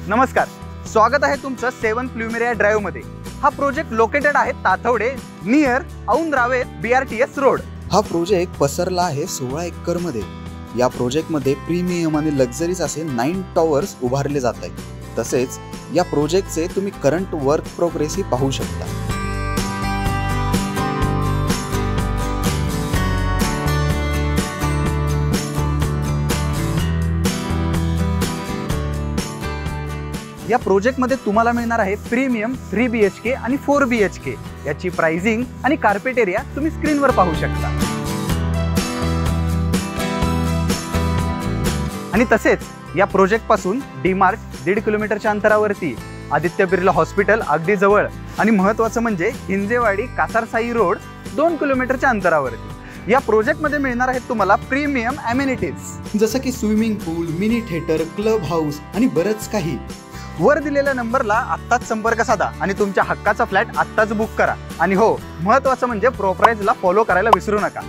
नमस्कार, स्वागत आहे तुमचं 7 प्लुमेरिया ड्राइव्ह मध्ये। हा प्रोजेक्ट लोकेटेड आहे Tathawade near Aundh Ravet BRTS road. हा प्रोजेक्ट पसरला आहे 16 एकर मध्ये। या प्रोजेक्ट मध्ये प्रीमियम आणि लक्झरीज असे 9 टॉवर्स उभारले जात आहेत। तसेच या प्रोजेक्टचे तुम्ही करंट वर्क प्रोग्रेस ही पाहू शकता। या प्रोजेक्ट मध्ये तुम्हाला मिळणार आहे प्रीमियम 3 BHK आणि 4 BHK। याची प्राइसिंग आणि कार्पेट एरिया तुम्ही स्क्रीनवर पाहू शकता। आणि तसेच या प्रोजेक्ट पासून डीमार्ट 1.5 किलोमीटरच्या अंतरावरती, आदित्य बिर्ला हॉस्पिटल अगदी जवळ आणि महत्त्वाचं म्हणजे हिंजेवाडी कासारसाई रोड 2 किलोमीटरच्या अंतरावरती। या प्रोजेक्ट मध्ये मिळणार आहेत तुम्हाला प्रीमियम अमेनिटीज जसं की स्विमिंग पूल, मिनी थिएटर, क्लब हाऊस आणि बरंच काही। वर दिलेल्या नंबरला आत्ताच संपर्क साधा आणि तुमच्या हक्काचा फ्लॅट आत्ताच बुक करा। आणि हो, महत्त्वाचं म्हणजे प्रोप्राइजला फॉलो करायला विसरू नका।